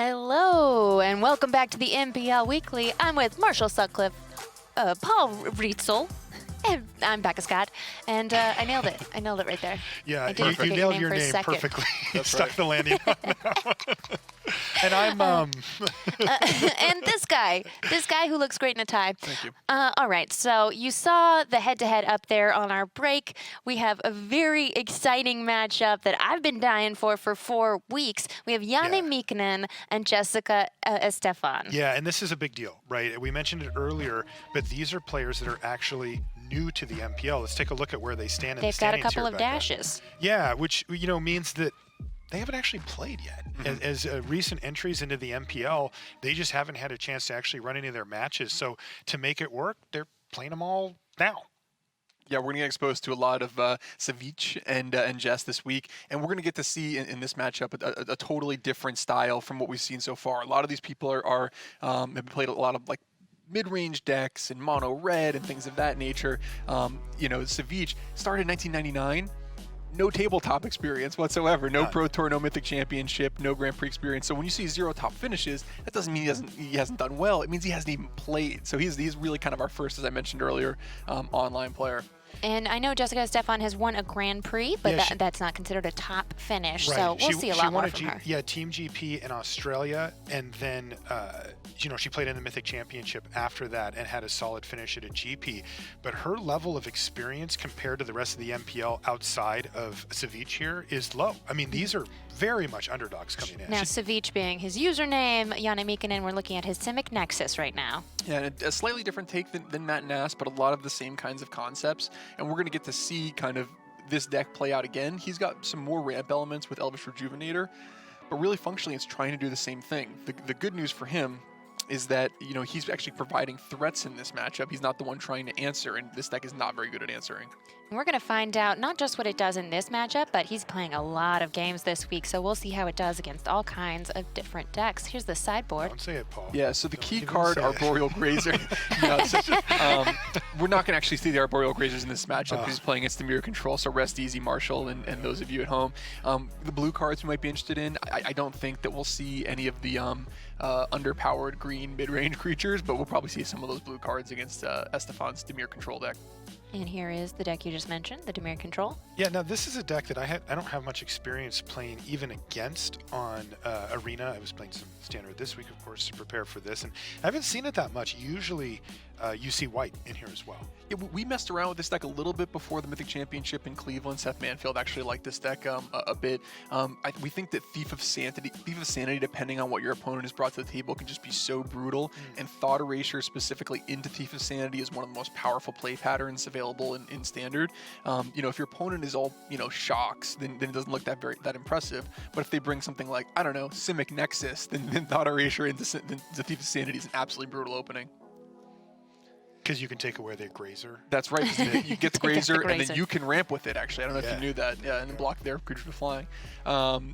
Hello, and welcome back to the MPL Weekly. I'm with Marshall Sutcliffe, Paul Rietzel, and I'm Becca Scott. And I nailed it. I nailed it right there. Yeah, I didn't you forget nailed your for a name second. perfectly. That's Stuck right. the landing on that one. And I'm And this guy who looks great in a tie. Thank you. All right, so you saw the head-to-head up there on our break. We have a very exciting matchup that I've been dying for 4 weeks. We have Janne Mikkonen and Jessica Estefan. Yeah, and this is a big deal, right? We mentioned it earlier, but these are players that are actually new to the MPL. Let's take a look at where they stand in the They've got a standings couple here, of Becca. dashes. Yeah, which means that they haven't actually played yet. As recent entries into the MPL, they just haven't had a chance to actually run any of their matches. So to make it work, they're playing them all now. Yeah, we're going to get exposed to a lot of Savjz and Jess this week, and we're going to get to see in this matchup a totally different style from what we've seen so far. A lot of these people have played a lot of like mid-range decks and mono red and things of that nature. Savjz started in 1999. No tabletop experience whatsoever. No Pro Tour, no Mythic Championship, no Grand Prix experience. So when you see 0 top finishes, that doesn't mean he hasn't done well. It means he hasn't even played. So he's really kind of our first, as I mentioned earlier, online player. And I know Jessica Estefan has won a Grand Prix, but Yeah, that's not considered a top finish. Right. So we'll see a lot more from her. Yeah, Team GP in Australia, and then she played in the Mythic Championship after that and had a solid finish at a GP. But her level of experience compared to the rest of the MPL outside of Savjz here is low. I mean, these are very much underdogs coming in. Now, Savjz being his username, Janne Mikkonen, we're looking at his Simic Nexus right now. Yeah, and a slightly different take than Matt Nass, but a lot of the same kinds of concepts. And we're going to get to see kind of this deck play out again. He's got some more ramp elements with Elvish Rejuvenator, but really functionally it's trying to do the same thing. The good news for him is that, he's actually providing threats in this matchup. He's not the one trying to answer, and this deck is not very good at answering. And we're going to find out not just what it does in this matchup, but he's playing a lot of games this week, so we'll see how it does against all kinds of different decks. Here's the sideboard. Don't say it, Paul. Yeah, so the Don't key even card, say it. Arboreal Grazer. We're not going to actually see the Arboreal Grazers in this matchup because he's playing against Dimir control, so rest easy, Marshall, and those of you at home. The blue cards we might be interested in, I don't think that we'll see any of the underpowered green mid-range creatures, but we'll probably see some of those blue cards against Estefan's Dimir control deck. And here is the deck you just mentioned, the Dimir Control. Yeah, now this is a deck that I don't have much experience playing even against on Arena. I was playing some Standard this week, of course, to prepare for this, and I haven't seen it that much. Usually you see white in here as well. Yeah, we messed around with this deck a little bit before the Mythic Championship in Cleveland. Seth Manfield actually liked this deck a bit. We think that Thief of Sanity, depending on what your opponent has brought to the table, can just be so brutal. And Thought Erasure specifically into Thief of Sanity is one of the most powerful play patterns available in Standard. If your opponent is all shocks, then it doesn't look that impressive. But if they bring something like, I don't know, Simic Nexus, then Thought Erasure into Thief of Sanity is an absolutely brutal opening. Because you can take away their Grazer. That's right. You get the Grazer, and Grazer. then you can ramp with it, actually. I don't know if you knew that. Yeah, and then block their creature from flying.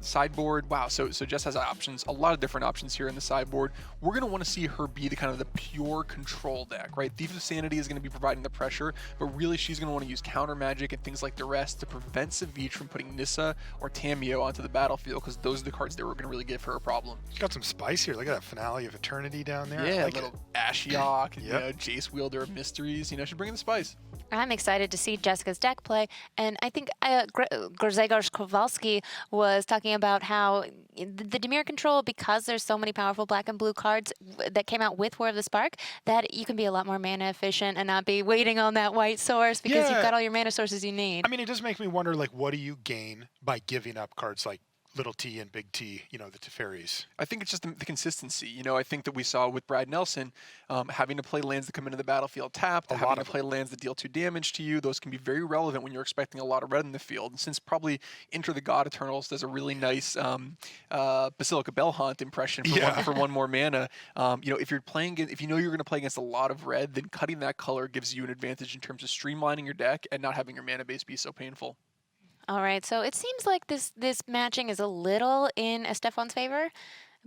Sideboard, wow. So Jess has options, a lot of different options here in the sideboard. We're going to want to see her be the pure control deck, right? Thief of Sanity is going to be providing the pressure, but really she's going to want to use counter magic and things like Duress to prevent Savjz from putting Nissa or Tamiyo onto the battlefield, because those are the cards that were going to really give her a problem. She's got some spice here. Look at that Finale of Eternity down there. Yeah, I like little it. Ashiok, and, Jace Wielder of Mysteries. She's bringing the spice. I'm excited to see Jessica's deck play, and I think Grzegorz Kowalski was talking about how the Dimir Control, because there's so many powerful black and blue cards that came out with War of the Spark, that you can be a lot more mana efficient and not be waiting on that white source because you've got all your mana sources you need. I mean, it does make me wonder, what do you gain by giving up cards like Little T and Big T, the Teferis? I think it's just the consistency. I think that we saw with Brad Nelson having to play lands that come into the battlefield tapped, having to play lands that deal 2 damage to you. Those can be very relevant when you're expecting a lot of red in the field. And since probably Enter the God Eternals does a really nice Basilica Bellhaunt impression for one more mana, if you're playing, if you know you're going to play against a lot of red, then cutting that color gives you an advantage in terms of streamlining your deck and not having your mana base be so painful. All right, so it seems like this matching is a little in Estefan's favor,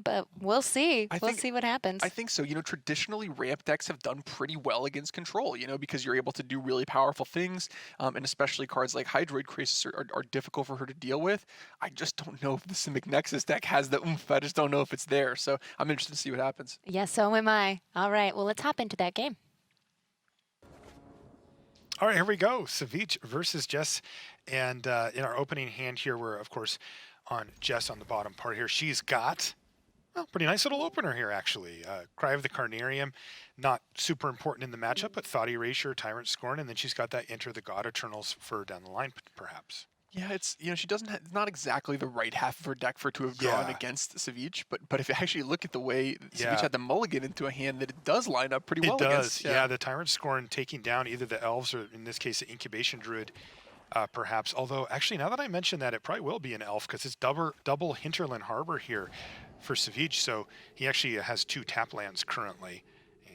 But we'll see. We'll see what happens. I think so. You know, traditionally ramp decks have done pretty well against control, you know, because you're able to do really powerful things. And especially cards like Hydroid Crisis are difficult for her to deal with. I just don't know if the Simic Nexus deck has the oomph. I just don't know if it's there. So I'm interested to see what happens. Yeah, so am I. All right, well, let's hop into that game. All right, here we go. Savjz versus Jess. And in our opening hand here, we're, of course, on Jess on the bottom part here. She's got, well, pretty nice little opener here, actually. Cry of the Carnarium, not super important in the matchup, but Thought Erasure, Tyrant Scorn, and then she's got that Enter the God Eternals for down the line, perhaps. Yeah, it's, you know, she doesn't it's not exactly the right half of her deck for to have drawn against Savjz, but if you actually look at the way Savjz had the mulligan into a hand, that it does line up pretty well against. It does, yeah, the Tyrant Scorn taking down either the Elves or, in this case, the Incubation Druid, perhaps. Although, actually, now that I mention that, it probably will be an Elf, because it's double Hinterland Harbor here for Savjz, so he actually has 2 tap lands currently.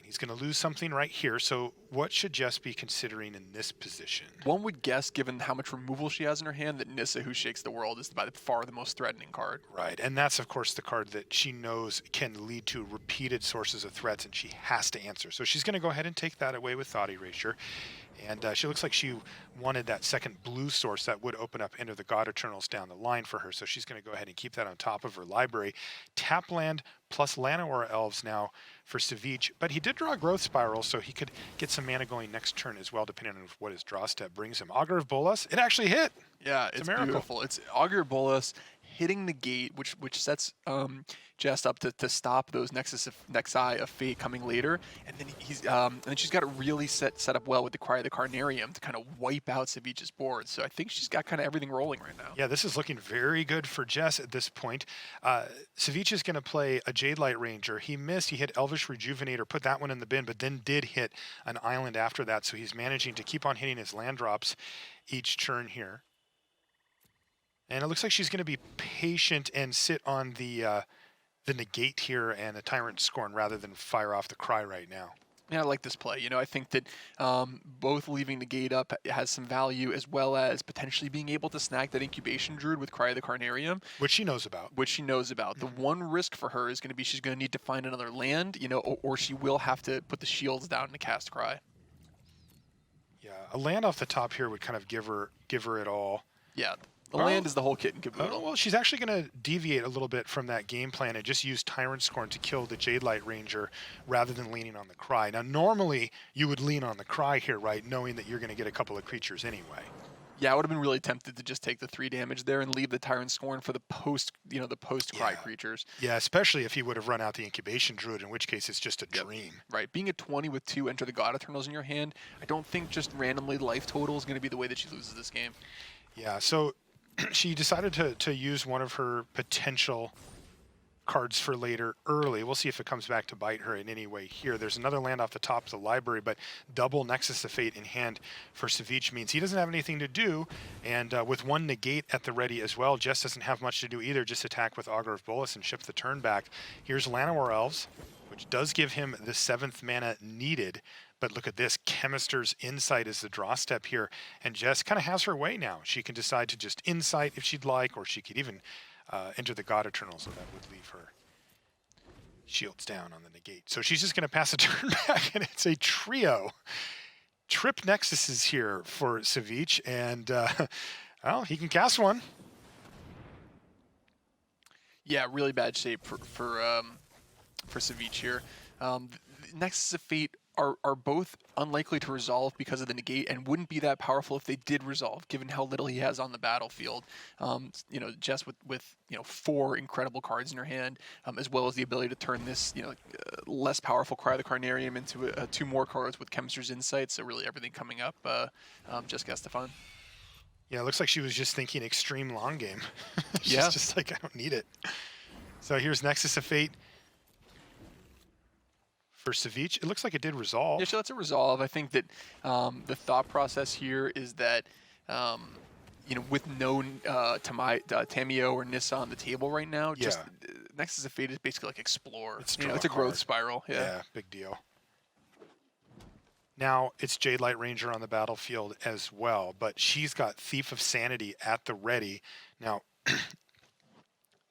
He's going to lose something right here. So what should Jess be considering in this position? One would guess, given how much removal she has in her hand, that Nissa, Who Shakes the World, is by far the most threatening card. Right, and that's, of course, the card that she knows can lead to repeated sources of threats, and she has to answer. So she's going to go ahead and take that away with Thought Erasure. And she looks like she wanted that second blue source that would open up Enter the God Eternals down the line for her. So she's going to go ahead and keep that on top of her library. Tap land plus Llanowar Elves now for Savjz. But he did draw a Growth Spiral, so he could get some mana going next turn as well, depending on what his draw step brings him. Augur of Bolas, it actually hit. Yeah, it's beautiful. It's Augur of Bolas hitting the gate, which sets Jess up to stop those Nexi of Fate coming later, and then and then she's got it really set up well with the Cry of the Carnarium to kind of wipe out Savjz's board. So I think she's got kind of everything rolling right now. Yeah, this is looking very good for Jess at this point. Savjz is going to play a Jade Light Ranger. He missed. He hit Elvish Rejuvenator, put that one in the bin, but then did hit an island after that. So he's managing to keep on hitting his land drops each turn here. And it looks like she's going to be patient and sit on the negate here and a Tyrant Scorn rather than fire off the Cry right now. Yeah, I like this play. You know, I think that both leaving the gate up has some value, as well as potentially being able to snag that Incubation Druid with Cry of the Carnarium. Which she knows about. The one risk for her is going to be she's going to need to find another land, you know, or she will have to put the shields down to cast Cry. Yeah, a land off the top here would kind of give her it all. Yeah. The land is the whole kit and caboodle. Well, she's actually going to deviate a little bit from that game plan and just use Tyrant Scorn to kill the Jade Light Ranger rather than leaning on the Cry. Now, normally you would lean on the Cry here, right, knowing that you're going to get a couple of creatures anyway. Yeah, I would have been really tempted to just take the 3 damage there and leave the Tyrant Scorn for the post-Cry creatures. Yeah, especially if he would have run out the Incubation Druid, in which case it's just a dream. Right, being a 20 with 2 Enter the God Eternals in your hand, I don't think just randomly life total is going to be the way that she loses this game. Yeah, so she decided to use one of her potential cards for later early. We'll see if it comes back to bite her in any way here. There's another land off the top of the library, but double Nexus of Fate in hand for Savjz means he doesn't have anything to do, and with one negate at the ready as well, Jess doesn't have much to do either, just attack with Augur of Bolas and ship the turn back. Here's Llanowar Elves, which does give him the 7th mana needed. But look at this, Chemister's Insight is the draw step here, and Jess kind of has her way now. She can decide to just Insight if she'd like, or she could even enter the God Eternals, and that would leave her shields down on the negate. So she's just going to pass a turn back, and it's a trio. Trip Nexuses here for Savjz, and well, he can cast one. Yeah, really bad shape for Savjz here. Nexus of Fate are both unlikely to resolve because of the negate, and wouldn't be that powerful if they did resolve, given how little he has on the battlefield. You know, Jess with 4 incredible cards in her hand, as well as the ability to turn this less powerful Cry of the Carnarium into 2 more cards with Chemister's Insight. So really everything coming up, Jessica Estefan. Yeah, it looks like she was just thinking extreme long game. She's Yeah, just like, I don't need it. So here's Nexus of Fate for Savjz. It looks like it did resolve. Yeah, so that's a resolve. I think that the thought process here is that, with no Tamio or Nissa on the table right now, just Nexus of Fate is basically like Explore. It's a growth spiral. Yeah, big deal. Now, it's Jade Light Ranger on the battlefield as well, but she's got Thief of Sanity at the ready. Now,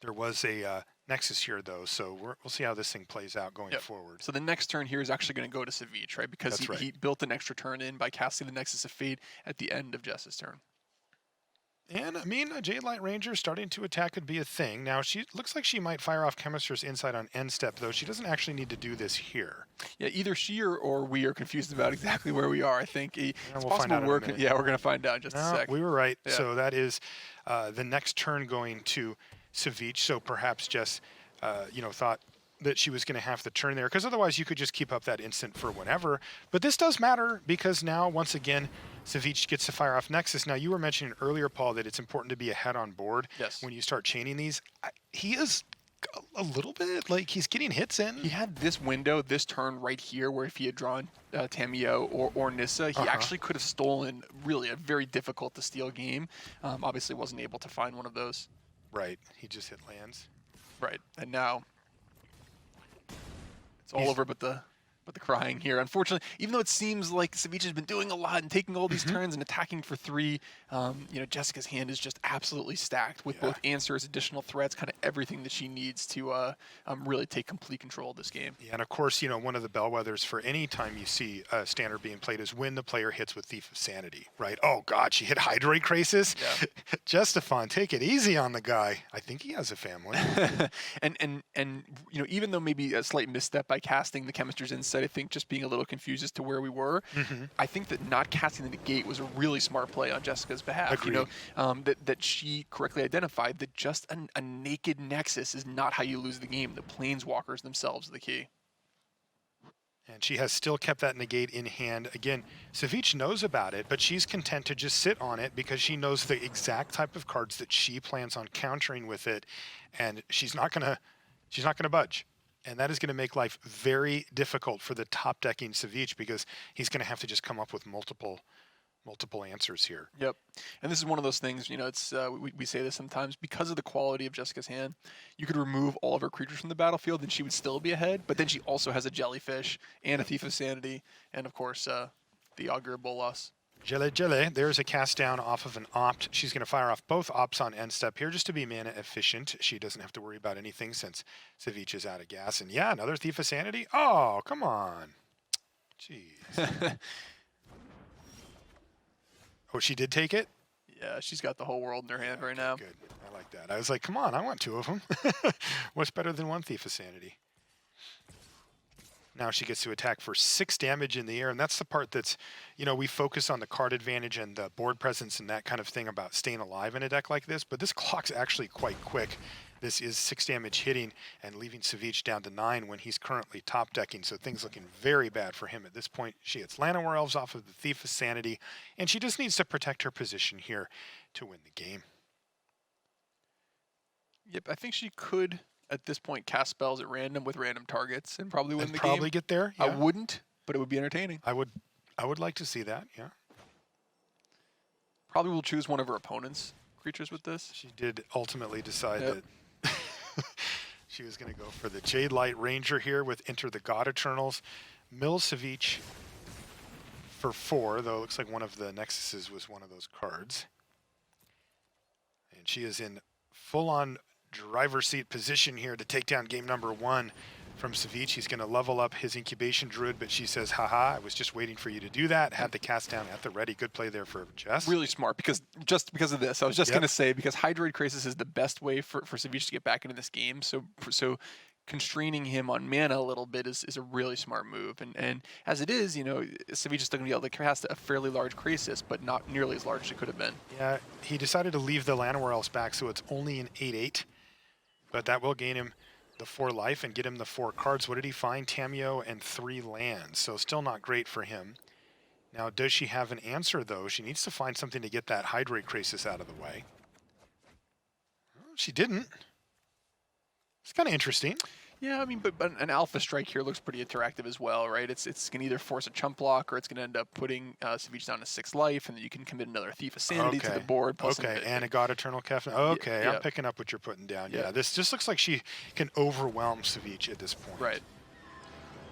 there was a Nexus here, though, so we'll see how this thing plays out going forward. So the next turn here is actually going to go to Savjz, right? Because he built an extra turn in by casting the Nexus of Fate at the end of Jess's turn. And, I mean, a Jade Light Ranger starting to attack could be a thing. Now, she looks like she might fire off Chemister's Insight on end step, though. She doesn't actually need to do this here. Yeah, either she or we are confused about exactly where we are, I think. It's we'll possible we're going to find out in just a sec. We were right. Yeah. So that is the next turn going to Savjz. So perhaps Jess, thought that she was going to have the turn there, because otherwise you could just keep up that instant for whenever. But this does matter, because now, once again, Savjz gets to fire off Nexus. Now, you were mentioning earlier, Paul, that it's important to be ahead on board when you start chaining these. He is a little bit, like, he's getting hits in. He had this window, this turn right here, where if he had drawn Tamiyo or Nissa, he actually could have stolen really a very difficult to steal game. Obviously wasn't able to find one of those. Right. He just hit lands. Right. And now it's all over but the crying here. Unfortunately, even though it seems like Savjz has been doing a lot and taking all these turns and attacking for 3, Jessica's hand is just absolutely stacked with both answers, additional threats, kind of everything that she needs to really take complete control of this game. Yeah, and of course, one of the bellwethers for any time you see a standard being played is when the player hits with Thief of Sanity, right? Oh God, she hit Hydroid Crisis. Yeah. Estefan, take it easy on the guy. I think he has a family. and even though maybe a slight misstep by casting the Chemister's Insight, I think just being a little confused as to where we were. I think that not casting the negate was a really smart play on Jessica's behalf. Agreed. That she correctly identified that just a naked Nexus is not how you lose the game. The Planeswalkers themselves are the key. And she has still kept that negate in hand. Again, Savjz knows about it, but she's content to just sit on it because she knows the exact type of cards that she plans on countering with it, and she's not gonna budge. And that is going to make life very difficult for the top decking Savjz, because he's going to have to just come up with multiple answers here. Yep. And this is one of those things, it's we say this sometimes, because of the quality of Jessica's hand, you could remove all of her creatures from the battlefield and she would still be ahead, but then she also has a Jellyfish and a Thief of Sanity, and of course the Augur Bolas. Jelly. There's a cast down off of an opt. She's going to fire off both opts on end step here just to be mana efficient. She doesn't have to worry about anything since Savjz is out of gas. And yeah, another Thief of Sanity. Oh, come on. Jeez. Oh, she did take it? Yeah, she's got the whole world in her hand right now. Good. I like that. I was like, come on, I want 2 of them. What's better than 1 Thief of Sanity? Now she gets to attack for 6 damage in the air, and that's the part that's, we focus on the card advantage and the board presence and that kind of thing about staying alive in a deck like this, but this clock's actually quite quick. This is 6 damage hitting and leaving Savjz down to 9 when he's currently top decking, so things looking very bad for him at this point. She gets Llanowar Elves off of the Thief of Sanity, and she just needs to protect her position here to win the game. Yep, I think she could, at this point, cast spells at random with random targets and probably win the game. Probably get there. Yeah. I wouldn't, but it would be entertaining. I would like to see that. Yeah. Probably will choose one of her opponent's creatures with this. She did ultimately decide that she was going to go for the Jade Light Ranger here with Enter the God Eternals. Mill Savjz for 4, though it looks like one of the Nexuses was one of those cards. And she is in full-on driver's seat position here to take down game number 1 from Savjz. He's going to level up his Incubation Druid, but she says, haha, I was just waiting for you to do that. Had the cast down at the ready. Good play there for Jess. Really smart, because of this. I was just going to say, because Hydroid Crisis is the best way for Savjz to get back into this game. So constraining him on mana a little bit is a really smart move. And as it is, Savjz is still going to be able to cast a fairly large Crisis, but not nearly as large as it could have been. Yeah, he decided to leave the Llanowar Elves back, so it's only an 8/8. But that will gain him the 4 life and get him the 4 cards. What did he find? Tamiyo and 3 lands. So still not great for him. Now, does she have an answer, though? She needs to find something to get that Hydroid Crisis out of the way. Well, she didn't. It's kind of interesting. Yeah, I mean, but an Alpha Strike here looks pretty interactive as well, right? It's going to either force a chump block, or it's going to end up putting Savjz down to 6 life, and then you can commit another Thief of Sanity to the board. Plus and a God Eternal Kefn. Okay, yeah. I'm picking up what you're putting down. Yeah, this just looks like she can overwhelm Savjz at this point. Right.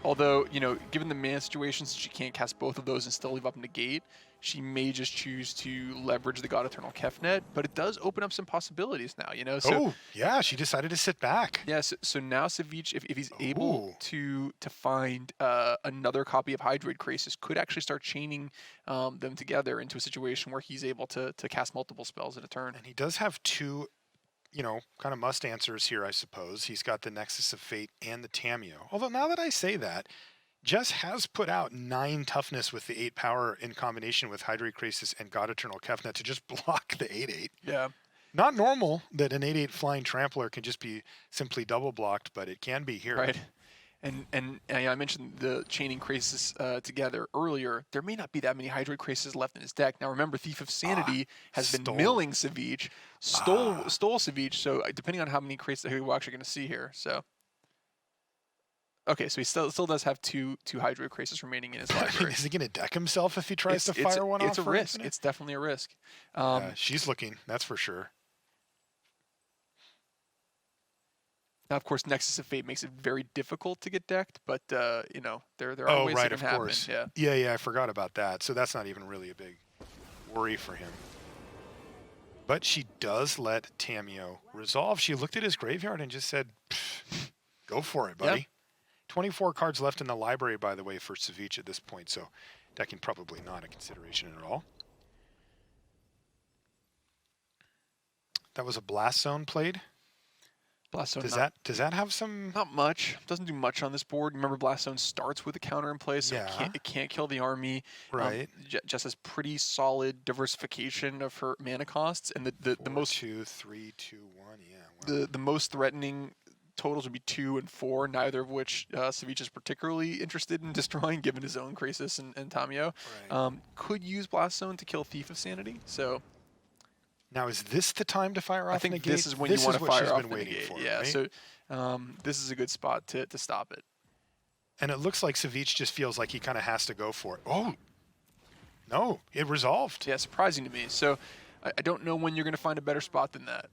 Although, given the mana situations, she can't cast both of those and still leave up negate. she may just choose to leverage the God Eternal Kefnet, but it does open up some possibilities now, you know? So, Oh, yeah, she decided to sit back. yeah, so now Savjz, if he's Ooh. able to find another copy of Hydroid Krasis, could actually start chaining them together into a situation where he's able to cast multiple spells in a turn. And he does have two, kind of must answers here, I suppose. He's got the Nexus of Fate and the Tamiyo. Although now that I say that, Jess has put out 9 toughness with the 8 power in combination with Hydroid Krasis and God Eternal Kefnet to just block the 8/8. Yeah. Not normal that an 8/8 flying trampler can just be simply double blocked, but it can be here. Right. And I mentioned the chaining Krasis together earlier. There may not be that many Hydroid Krasis left in his deck. Now remember, Thief of Sanity has been milling Savjz, stole Savjz. So depending on how many Krasis we're actually going to see here. So okay, so he still does have two Hydroid Krasis remaining in his library. Is he going to deck himself if he tries to fire one off? It's a risk. It's definitely a risk. She's looking, that's for sure. Now, of course, Nexus of Fate makes it very difficult to get decked, but there are ways right, it can of happen. course. Yeah. Yeah, I forgot about that. So that's not even really a big worry for him. But she does let Tamiyo resolve. She looked at his graveyard and just said, "Go for it, buddy." Yep. 24 cards left in the library, by the way, for Savjz at this point. So decking probably not a consideration at all. That was a Blast Zone played. Blast Zone Does that have some? not much. Doesn't do much on this board. Remember, Blast Zone starts with a counter in place, so it can't kill the army. Right. Jess has pretty solid diversification of her mana costs, and the 4, most 2, 3, 2, 1. Yeah. Wow. the most threatening totals would be 2 and 4, neither of which Savjz is particularly interested in destroying, given his own Krasis and Tamiyo. Right. Could use Blast Zone to kill Thief of Sanity. So Now, is this the time to fire off I think negate? this is when you want to fire off the waiting negate. for, Yeah. right? So this is a good spot to stop it. And it looks like Savjz just feels like he kind of has to go for it. Oh, no, it resolved. Yeah, surprising to me. So I don't know when you're going to find a better spot than that.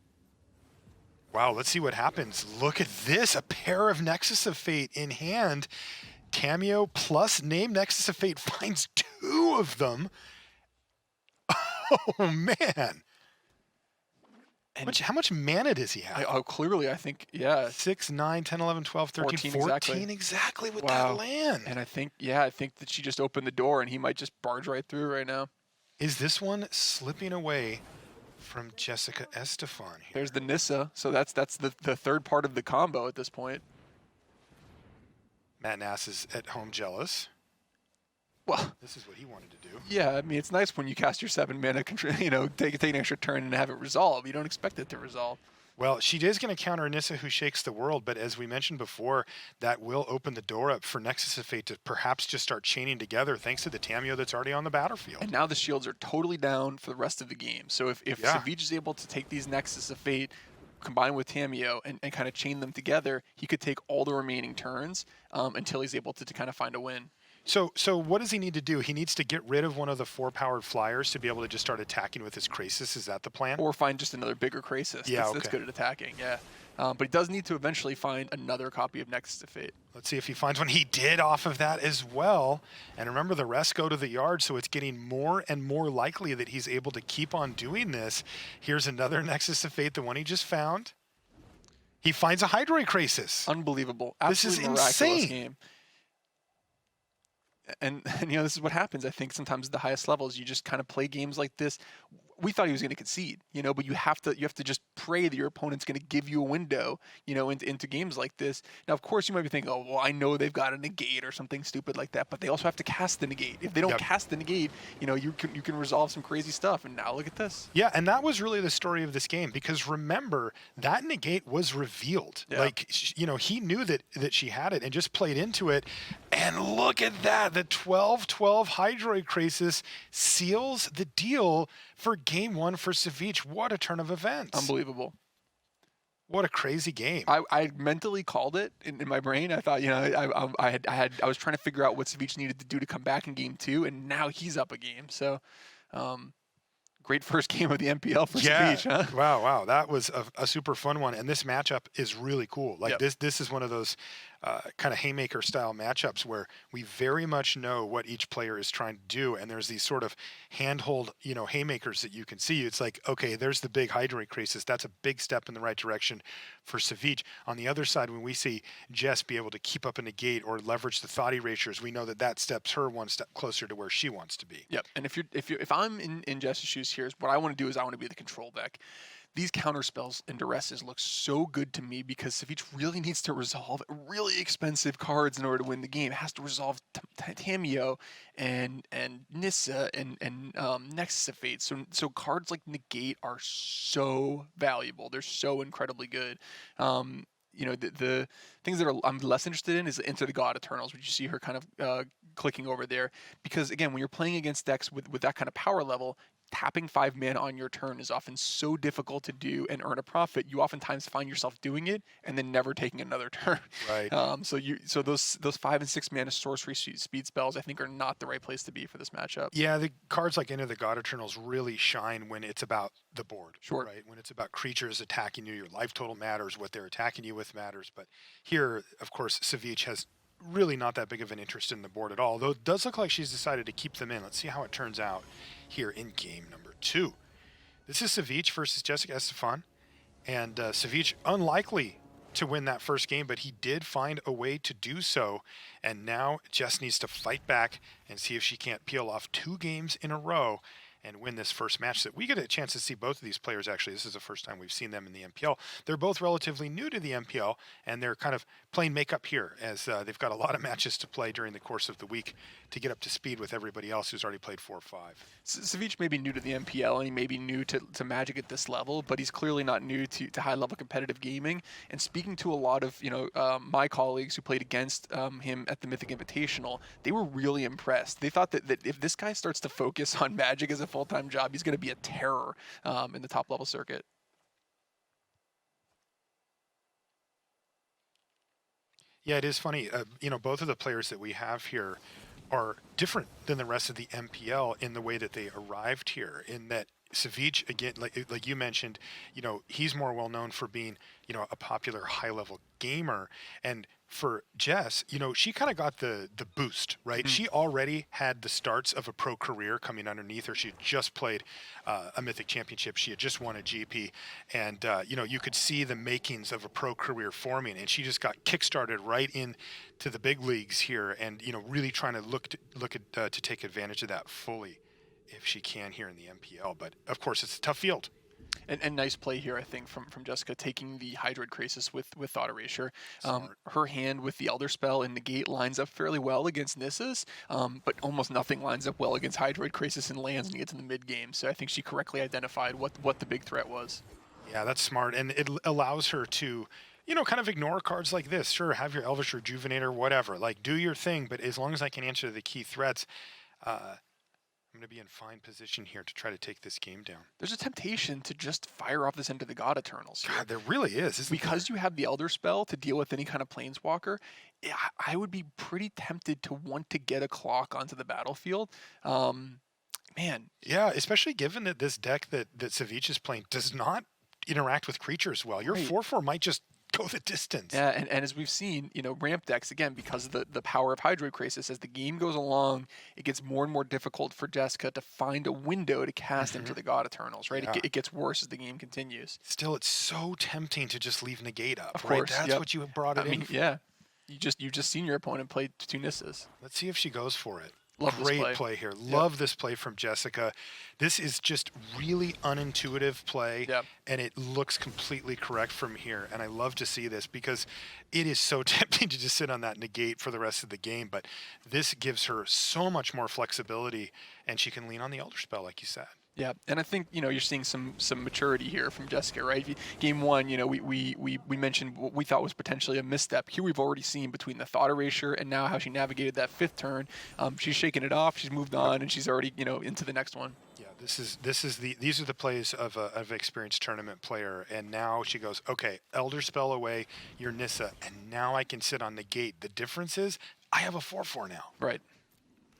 Wow, let's see what happens. Look at this, a pair of Nexus of Fate in hand. Tamiyo plus name Nexus of Fate finds 2 of them. Oh, man. How much mana does he have? Clearly, I think, yeah. 6, 9, 10, 11, 12, 13, 14 exactly with that land. And I think that she just opened the door and he might just barge right through right now. Is this one slipping away from Jessica Estefan here? There's the Nissa, so that's the third part of the combo at this point. Matt Nass is at home jealous. Well, This is what he wanted to do. yeah, I mean, it's nice when you cast your 7 mana, take an extra turn and have it resolve. You don't expect it to resolve. Well, she is going to counter Nissa, who shakes the world, but as we mentioned before, that will open the door up for Nexus of Fate to perhaps just start chaining together thanks to the Tamiyo that's already on the battlefield. And now the shields are totally down for the rest of the game. So if Savjz is able to take these Nexus of Fate, combine with Tamiyo, and kind of chain them together, he could take all the remaining turns until he's able to kind of find a win. So what does he need to do? He needs to get rid of one of the 4-powered flyers to be able to just start attacking with his Krasis. Is that the plan? Or find just another bigger Krasis that's good at attacking, yeah. But he does need to eventually find another copy of Nexus of Fate. Let's see if he finds one. He did off of that as well. And remember, the rest go to the yard, so it's getting more and more likely that he's able to keep on doing this. Here's another Nexus of Fate, the one he just found. He finds a Hydroid Krasis. Unbelievable. This is Absolutely miraculous insane. game. And this is what happens. I think sometimes at the highest levels, you just kind of play games like this. We thought he was going to concede, but you have to just pray that your opponent's going to give you a window, into games like this. Now, of course, you might be thinking, oh, well, I know they've got a negate or something stupid like that, but they also have to cast the negate. If they don't cast the negate, you can resolve some crazy stuff. And now look at this. Yeah, and that was really the story of this game, because remember, that negate was revealed. Yeah. Like, he knew that she had it and just played into it. And look at that. The 12-12 Hydroid Krasis seals the deal for game 1 for Savjz. What a turn of events. Unbelievable. What a crazy game. I mentally called it in my brain. I thought, I was trying to figure out what Savjz needed to do to come back in game 2, and now he's up a game. So Great first game of the MPL for Yeah. Savjz, huh? Wow. That was a super fun one. And this matchup is really cool. Like Yep. this is one of those kind of haymaker style matchups where we very much know what each player is trying to do. And there's these sort of handhold, haymakers that you can see. It's like, okay, there's the big hydrate crisis. That's a big step in the right direction for Savjz. On the other side, when we see Jess be able to keep up a negate or leverage the thought erasures, we know that steps her one step closer to where she wants to be. Yep. And if I'm in Jess's shoes here, what I want to do is I want to be the control deck. These counter spells and duresses look so good to me because Savjz really needs to resolve really expensive cards in order to win the game. It has to resolve Tamio and Nissa and Nexus of Fate. So cards like Negate are so valuable. They're so incredibly good. The things that I'm less interested in is Enter the God Eternals, which you see her kind of clicking over there. Because again, when you're playing against decks with that kind of power level, tapping 5 mana on your turn is often so difficult to do and earn a profit. You oftentimes find yourself doing it and then never taking another turn. Right. So those 5 and 6 mana sorcery speed spells I think are not the right place to be for this matchup. Yeah, the cards like Enter the God Eternals really shine when it's about the board. Sure. Right. When it's about creatures attacking you, your life total matters, what they're attacking you with matters. But here, of course, Savjz has really not that big of an interest in the board at all, though it does look like she's decided to keep them in. Let's see how it turns out here in game number 2. This is Savjz versus Jessica Estefan, and Savjz unlikely to win that first game, but he did find a way to do so, and now Jess needs to fight back and see if she can't peel off 2 games in a row and win this first match. That we get a chance to see both of these players. Actually, this is the first time we've seen them in the MPL. They're both relatively new to the MPL, and they're kind of playing makeup here as they've got a lot of matches to play during the course of the week to get up to speed with everybody else who's already played 4 or 5. Savjz may be new to the MPL and he may be new to Magic at this level, but he's clearly not new to high-level competitive gaming. And speaking to a lot of my colleagues who played against him at the Mythic Invitational, they were really impressed. They thought that if this guy starts to focus on Magic as a full-time job, he's going to be a terror in the top-level circuit. Yeah, it is funny. Both of the players that we have here are different than the rest of the MPL in the way that they arrived here. In that Savjz, again, like you mentioned, he's more well known for being, a popular high level gamer, and for Jess, she kind of got the boost, right? Mm-hmm. She already had the starts of a pro career coming underneath her. She had just played a Mythic Championship. She had just won a GP, and you could see the makings of a pro career forming. And she just got kickstarted right into the big leagues here, and really trying to look to take advantage of that fully, if she can here in the MPL. But of course, it's a tough field. And nice play here, I think, from Jessica, taking the Hydroid Crisis with Thought Erasure. Her hand with the Elder Spell and Negate lines up fairly well against Nissa's, but almost nothing lines up well against Hydroid Crisis and lands when you get to the mid-game. So I think she correctly identified what the big threat was. Yeah, that's smart, and it allows her to kind of ignore cards like this. Sure, have your Elvish Rejuvenator, whatever. Like, do your thing, but as long as I can answer the key threats, I'm going to be in fine position here to try to take this game down. There's a temptation to just fire off this Into the God Eternals here. God, there really is, because you have the Elder Spell to deal with any kind of Planeswalker, I would be pretty tempted to want to get a clock onto the battlefield. Man. Yeah, especially given that this deck that Savjz is playing does not interact with creatures well. Your 4/4 might just go the distance. Yeah, and as we've seen, ramp decks, again, because of the power of Hydroid Crisis, as the game goes along, it gets more and more difficult for Jessica to find a window to cast into the God Eternals, right? Yeah. It gets worse as the game continues. Still, it's so tempting to just leave Negate up, Of right? course, That's what you brought it in for. Yeah. You've just seen your opponent play 2 Nissas. Let's see if she goes for it. Love Great this play here. Love this play from Jessica. This is just really unintuitive play, and it looks completely correct from here. And I love to see this because it is so tempting to just sit on that negate for the rest of the game. But this gives her so much more flexibility, and she can lean on the Elder Spell, like you said. Yeah, and I think you're seeing some maturity here from Jessica, right? Game 1, we mentioned what we thought was potentially a misstep. Here we've already seen between the Thought Erasure and now how she navigated that 5th turn. She's shaken it off, she's moved on, and she's already into the next one. Yeah, these are the plays of an experienced tournament player, and now she goes, okay, Elder Spell away, you're Nissa, and now I can sit on Negate. The difference is I have a 4/4 now. Right.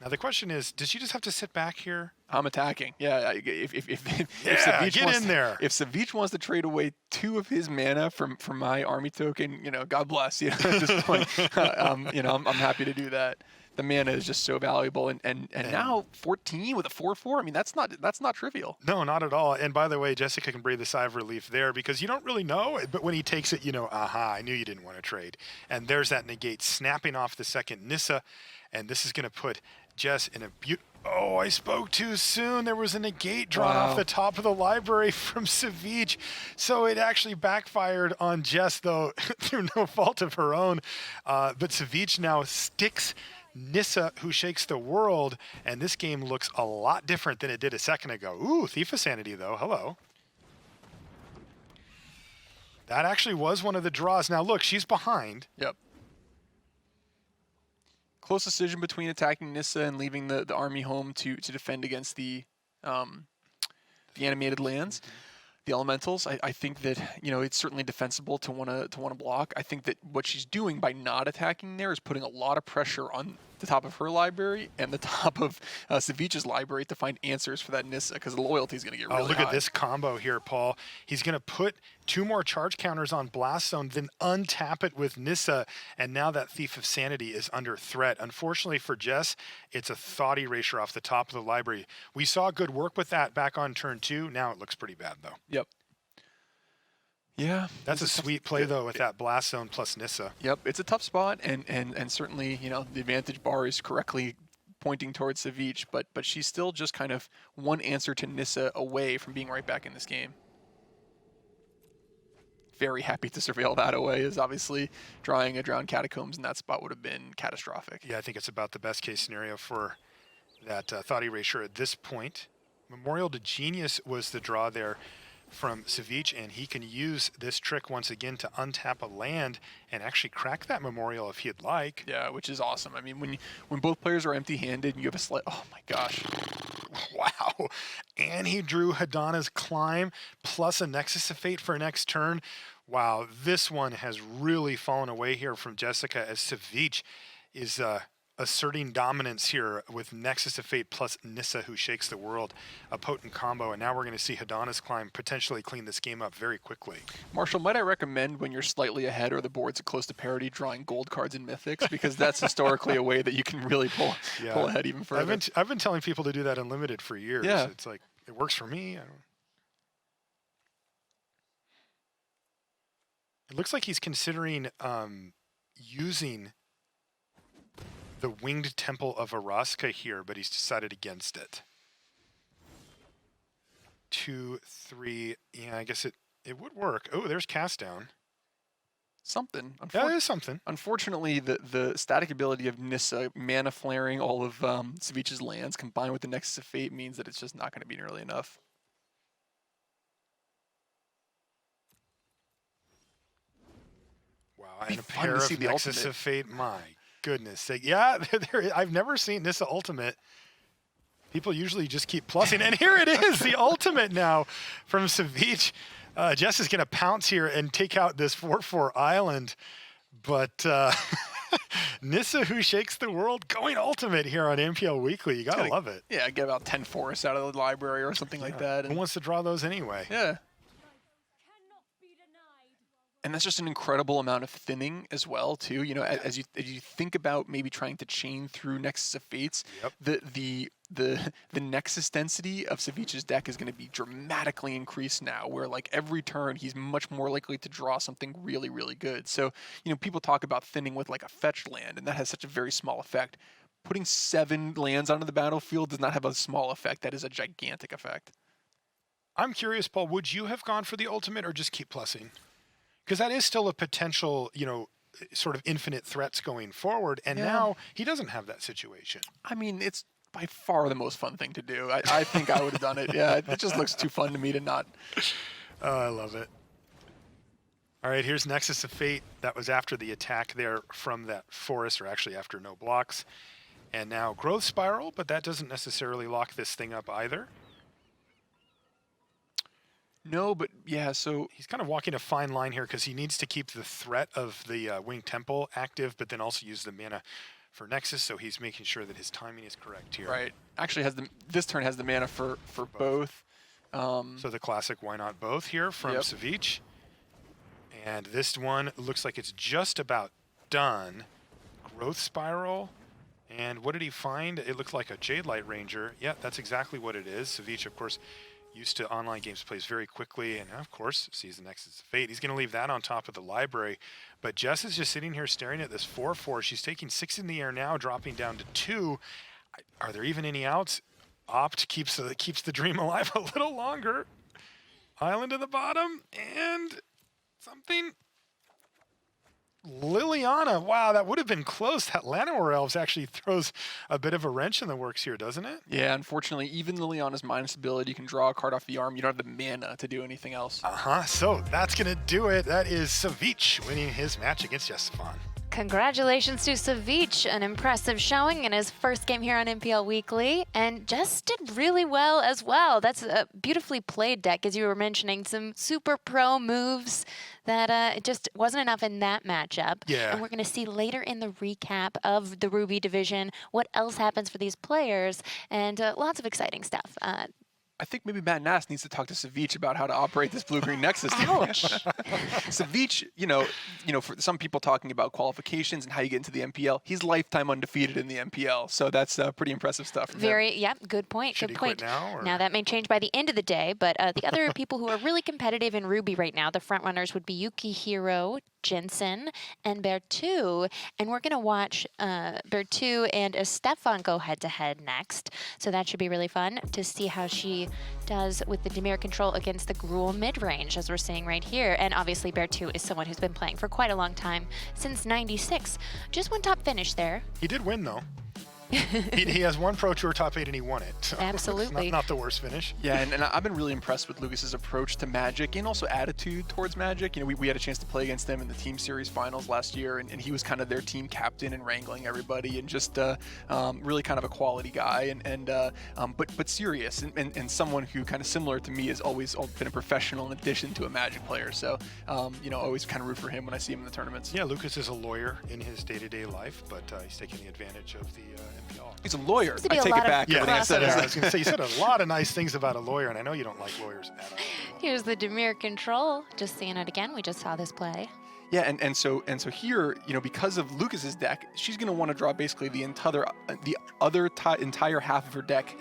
Now the question is, does she just have to sit back here? I'm attacking. Yeah, if Yeah, Savjz get wants, in there. If Savjz wants to trade away 2 of his mana from my army token, God bless. At this point, I'm happy to do that. The mana is just so valuable, and now 14 with a 4/4. I mean, that's not trivial. No, not at all. And by the way, Jessica can breathe a sigh of relief there because you don't really know, but when he takes it, aha, I knew you didn't want to trade. And there's that negate snapping off the second Nissa, and this is going to put Jess in a Oh, I spoke too soon. There was a negate drawn off the top of the library from Savjz. So it actually backfired on Jess, though, through no fault of her own. But Savjz now sticks Nissa, who shakes the world, and this game looks a lot different than it did a second ago. Ooh, Thief of Sanity, though. Hello. That actually was one of the draws. Now, look, she's behind. Yep. Close decision between attacking Nissa and leaving the army home to defend against the animated lands, the elementals. I think that it's certainly defensible to want to block. I think that what she's doing by not attacking there is putting a lot of pressure on the top of her library and the top of Savjz's library to find answers for that Nissa, because the loyalty is going to get really high. Oh, look high. at this combo here, Paul. He's going to put 2 more charge counters on Blast Zone, then untap it with Nissa, and now that Thief of Sanity is under threat. Unfortunately for Jess, it's a Thought Erasure off the top of the library. We saw good work with that back on turn 2. Now it looks pretty bad, though. Yep. Yeah. That's a sweet play, though, with that Blast Zone plus Nissa. Yep, it's a tough spot, and certainly, the advantage bar is correctly pointing towards Savjz, but she's still just kind of one answer to Nissa away from being right back in this game. Very happy to surveil that away, is obviously drawing a Drowned Catacombs in that spot would have been catastrophic. Yeah, I think it's about the best case scenario for that Thought Erasure at this point. Memorial to Genius was the draw there from Savjz, and he can use this trick once again to untap a land and actually crack that Memorial if he'd like. Yeah, which is awesome. I mean, when both players are empty-handed and you have a slight, oh my gosh. Wow. And he drew Hadana's Climb plus a Nexus of Fate for next turn. Wow, this one has really fallen away here from Jessica, as Savjz is asserting dominance here with Nexus of Fate plus Nissa, who shakes the world. A potent combo, and now we're going to see Hadana's Climb potentially clean this game up very quickly. Marshall, might I recommend when you're slightly ahead or the board's close to parity, drawing gold cards in Mythics, because that's historically a way that you can really pull ahead even further. I've been telling people to do that in Limited for years. Yeah. It's like, it works for me. It looks like he's considering using the Winged Temple of Araska here, but he's decided against it. 2, 3, yeah, I guess it would work. Oh, there's Cast Down. Something. That is something. Unfortunately, the static ability of Nissa mana flaring all of Savjz's lands combined with the Nexus of Fate means that it's just not going to be nearly enough. Wow, and a fun pair to see of the Nexus ultimate. of Fate, my goodness sake. Yeah, I've never seen Nissa Ultimate. People usually just keep plussing, and here it is, the ultimate now from Savjz. Jess is going to pounce here and take out this 4/4 island, but Nissa, who shakes the world, going ultimate here on MPL Weekly. You got to love it. Yeah, get about 10 forests out of the library or something like that. Who wants to draw those anyway? Yeah. And that's just an incredible amount of thinning as well, too. As you think about maybe trying to chain through Nexus of Fates, the Nexus density of Savjz's deck is going to be dramatically increased now, where like every turn he's much more likely to draw something really, really good. So, people talk about thinning with like a fetched land, and that has such a very small effect. Putting 7 lands onto the battlefield does not have a small effect. That is a gigantic effect. I'm curious, Paul, would you have gone for the ultimate or just keep plussing? Because that is still a potential, sort of infinite threats going forward. And now he doesn't have that situation. I mean, it's by far the most fun thing to do. I think I would have done it. Yeah, it just looks too fun to me to not. Oh, I love it. All right, here's Nexus of Fate. That was after the attack there from that forest, or actually after no blocks. And now Growth Spiral, but that doesn't necessarily lock this thing up either. No, but yeah, so he's kind of walking a fine line here because he needs to keep the threat of the Winged Temple active, but then also use the mana for Nexus, so he's making sure that his timing is correct here. Right. Actually, this turn has the mana for both. So the classic why not both here from Yep. Savjz. And this one looks like it's just about done. Growth Spiral. And what did he find? It looked like a Jade Light Ranger. Yeah, that's exactly what it is. Savjz, of course, used to online games, plays very quickly, and of course sees the Nexus of Fate. He's going to leave that on top of the library. But Jess is just sitting here staring at this 4/4. She's taking 6 in the air now, dropping down to 2. Are there even any outs? Opt keeps the dream alive a little longer. Island to the bottom, and something. Liliana, wow, that would have been close. That Llanowar Elves actually throws a bit of a wrench in the works here, doesn't it? Yeah, unfortunately, even Liliana's minus ability can draw a card off the arm. You don't have the mana to do anything else. So that's going to do it. That is Savjz winning his match against Estefan. Congratulations to Savjz, an impressive showing in his first game here on MPL Weekly, and Jess did really well as well. That's a beautifully played deck, as you were mentioning, some super pro moves that it just wasn't enough in that matchup. Yeah. And we're going to see later in the recap of the Ruby division what else happens for these players, and lots of exciting stuff. I think maybe Matt Nass needs to talk to Savjz about how to operate this blue-green Nexus. Ouch. Savjz, you know, for some people talking about qualifications and how you get into the MPL, he's lifetime undefeated in the MPL, so that's pretty impressive stuff. From him. Yeah, good point. Should good he point. quit now, or? Now that may change by the end of the day, but the other people who are really competitive in Ruby right now, the front runners would be Yukihiro, Jensen, and Bear2, and we're going to watch Bear2 and Estefan go head-to-head next, so that should be really fun to see how she does with the Dimir control against the Gruul mid-range, as we're seeing right here. And obviously Bear2 is someone who's been playing for quite a long time, since '96. Just one top finish there. He did win, though. he has one Pro Tour top 8 and he won it. So Absolutely. It's not the worst finish. Yeah, and I've been really impressed with Lucas's approach to Magic and also attitude towards Magic. You know, we had a chance to play against them in the Team Series finals last year, and he was kind of their team captain and wrangling everybody, and just really kind of a quality guy, but serious, and someone who kind of similar to me has always been a professional in addition to a Magic player. So, you know, always kind of root for him when I see him in the tournaments. Yeah, Lucas is a lawyer in his day-to-day life, but he's taking the advantage of the MPL. He's a lawyer. Seems to be I a take lot it of back. Yeah, everything I said. I was going to say, you said a lot of nice things about a lawyer, and I know you don't like lawyers at all. Here's the Dimir control. Just seeing it again. We just saw this play. Yeah, and so here, you know, because of Lucas's deck, she's going to want to draw basically the entire half of her deck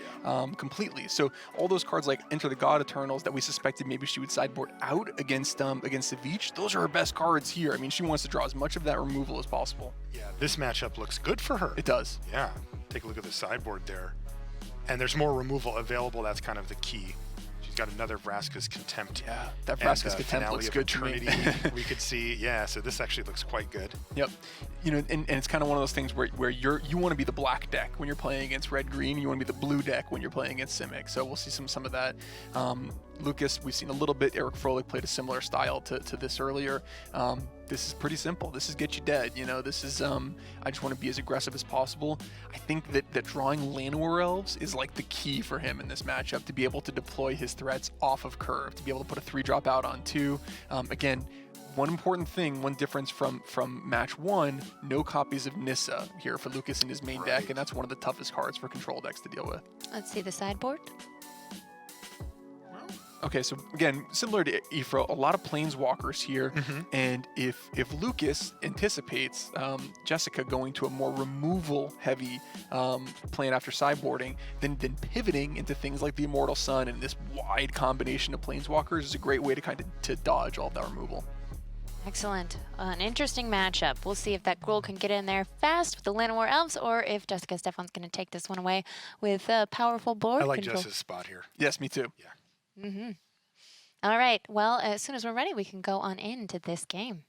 completely. So all those cards like Enter the God Eternals that we suspected maybe she would sideboard out against Savjz, those are her best cards here. I mean, she wants to draw as much of that removal as possible. Yeah, this matchup looks good for her. It does. Yeah, take a look at the sideboard there. And there's more removal available. That's kind of the key. She's got another Vraska's Contempt. Yeah, that Vraska's Contempt looks good to me. We could see, yeah, so this actually looks quite good. Yep. You know, and it's kind of one of those things where you want to be the black deck when you're playing against red-green. You want to be the blue deck when you're playing against Simic. So we'll see some of that. Lucas, we've seen a little bit. Eric Froelich played a similar style to this earlier. This is pretty simple. This is get you dead. You know, this is I just want to be as aggressive as possible. I think that drawing Llanowar Elves is like the key for him in this matchup, to be able to deploy his threats off of curve, to be able to put a 3-drop out on 2. Again, one important thing, one difference from match 1, no copies of Nissa here for Lucas in his main deck, and that's one of the toughest cards for control decks to deal with. Let's see the sideboard. Okay, so again, similar to Ifro, a lot of planeswalkers here, and if Lucas anticipates Jessica going to a more removal-heavy plan after sideboarding, then pivoting into things like the Immortal Sun and this wide combination of planeswalkers is a great way to dodge all of that removal. Excellent. An interesting matchup. We'll see if that Gruul can get in there fast with the Llanowar Elves, or if Jessica Estefan's going to take this one away with powerful board I like control. Jess's spot here. Yes, me too. Yeah. All right. Well, as soon as we're ready, we can go on into this game.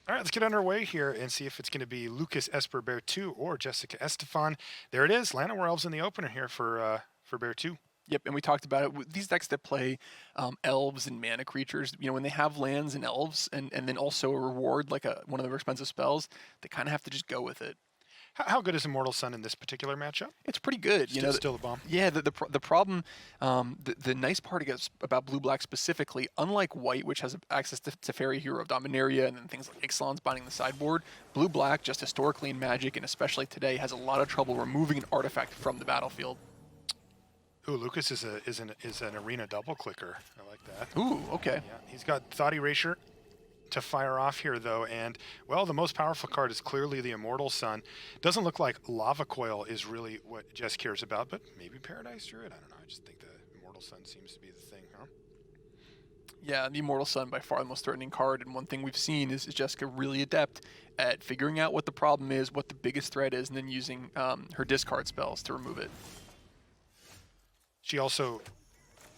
All right, let's get underway here and see if it's going to be Lucas Esper Bear2 or Jessica Estefan. There it is. Llanowar Elves in the opener here for Bear2. Yep, and we talked about it. These decks that play elves and mana creatures, you know, when they have lands and elves and then also a reward like one of the more expensive spells, they kind of have to just go with it. How good is Immortal Sun in this particular matchup? It's pretty good. Still a bomb. Yeah, the problem, the nice part about blue-black specifically, unlike white, which has access to Teferi, Hero of Dominaria, and then things like Ixalan's binding the sideboard, blue-black, just historically in Magic, and especially today, has a lot of trouble removing an artifact from the battlefield. Ooh, Lucas is an arena double clicker. I like that. Ooh, okay. Yeah, he's got Thought Erasure to fire off here, though, and, well, the most powerful card is clearly the Immortal Sun. Doesn't look like Lava Coil is really what Jess cares about, but maybe Paradise Druid? I don't know. I just think the Immortal Sun seems to be the thing, huh? Yeah, the Immortal Sun, by far the most threatening card, and one thing we've seen is Jessica really adept at figuring out what the problem is, what the biggest threat is, and then using her discard spells to remove it. She also,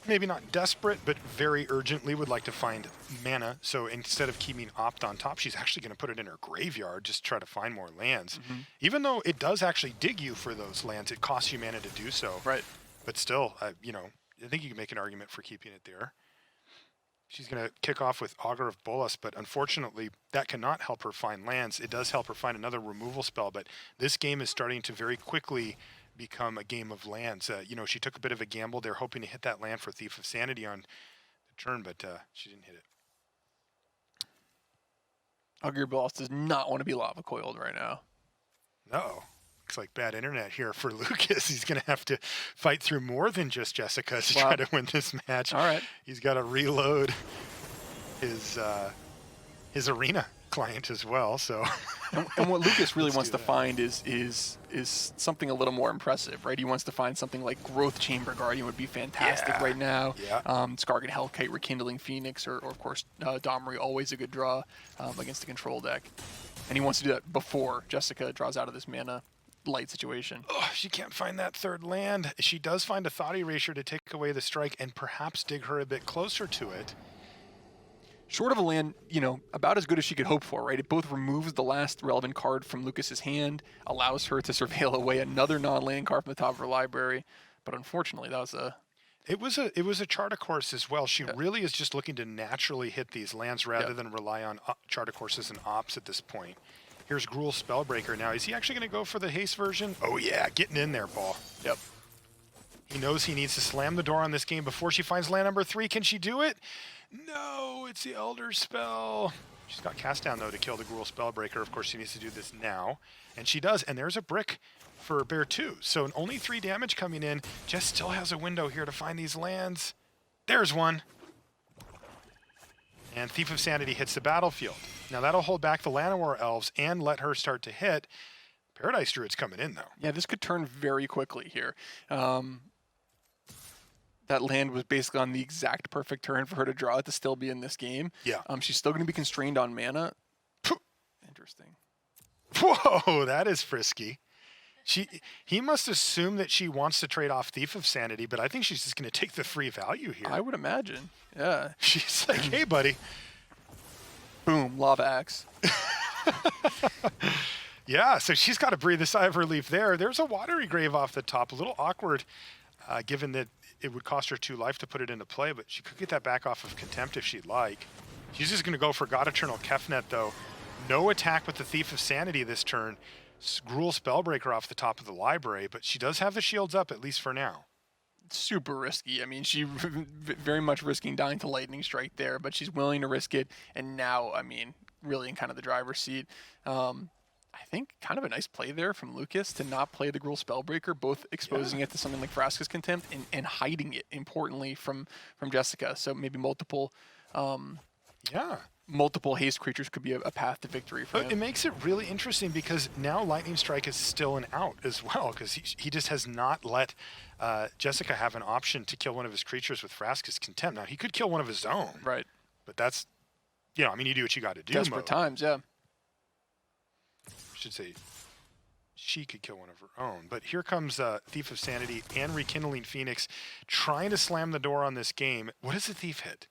maybe not desperate, but very urgently would like to find mana. So instead of keeping Opt on top, she's actually going to put it in her graveyard just to try to find more lands. Even though it does actually dig you for those lands, it costs you mana to do so. Right. But still, you know, I think you can make an argument for keeping it there. She's going to kick off with Augur of Bolas, but unfortunately, that cannot help her find lands. It does help her find another removal spell, but this game is starting to very quickly become a game of lands. You know, she took a bit of a gamble there, hoping to hit that land for Thief of Sanity on the turn, but she didn't hit it. Augur Bolas does not want to be lava coiled right now. No. Looks like bad internet here for Lucas. He's going to have to fight through more than just Jessica to try to win this match. All right. He's got to reload his arena client as well. So, and what Lucas really wants to find is something a little more impressive, right? He wants to find something like Growth Chamber Guardian would be fantastic right now. Yeah. Skargan Hellkite, Rekindling Phoenix, or of course Domri, always a good draw against the control deck. And he wants to do that before Jessica draws out of this mana light situation. Oh, she can't find that third land. She does find a Thought Erasure to take away the strike and perhaps dig her a bit closer to it. Short of a land, you know, about as good as she could hope for, right? It both removes the last relevant card from Lucas's hand, allows her to surveil away another non-land card from the top of her library, but unfortunately, that was a... It was a Charter Course as well. She really is just looking to naturally hit these lands rather than rely on Charter Courses and Ops at this point. Here's Gruul Spellbreaker now. Is he actually going to go for the haste version? Oh yeah, getting in there, Paul. Yep. He knows he needs to slam the door on this game before she finds land number 3. Can she do it? No, it's the Elder Spell. She's got Cast Down, though, to kill the Gruul Spellbreaker. Of course, she needs to do this now. And she does. And there's a brick for Bear 2. So only 3 damage coming in. Jess still has a window here to find these lands. There's one. And Thief of Sanity hits the battlefield. Now, that'll hold back the Llanowar Elves and let her start to hit. Paradise Druid's coming in, though. Yeah, this could turn very quickly here. That land was basically on the exact perfect turn for her to draw it to still be in this game. Yeah. She's still going to be constrained on mana. Interesting. Whoa, that is frisky. He must assume that she wants to trade off Thief of Sanity, but I think she's just going to take the free value here. I would imagine. Yeah. She's like, hey, buddy. Boom, Lava Axe. Yeah, so she's got to breathe a sigh of relief there. There's a Watery Grave off the top. A little awkward, given that it would cost her 2 life to put it into play, but she could get that back off of Contempt if she'd like. She's just going to go for God Eternal Kefnet, though. No attack with the Thief of Sanity this turn. Gruul Spellbreaker off the top of the library, but she does have the shields up, at least for now. Super risky. I mean, she very much risking dying to Lightning Strike there, but she's willing to risk it. And now, I mean, really in kind of the driver's seat. I think kind of a nice play there from Lucas to not play the Gruul Spellbreaker, both exposing it to something like Vraska's Contempt and hiding it, importantly, from Jessica. So maybe multiple haste creatures could be a path to victory for him. It makes it really interesting because now Lightning Strike is still an out as well, because he just has not let Jessica have an option to kill one of his creatures with Vraska's Contempt. Now, he could kill one of his own. Right. But that's, you know, I mean, you do what you got to do. Desperate times, yeah. I should say she could kill one of her own. But here comes Thief of Sanity and Rekindling Phoenix trying to slam the door on this game. What does the Thief hit?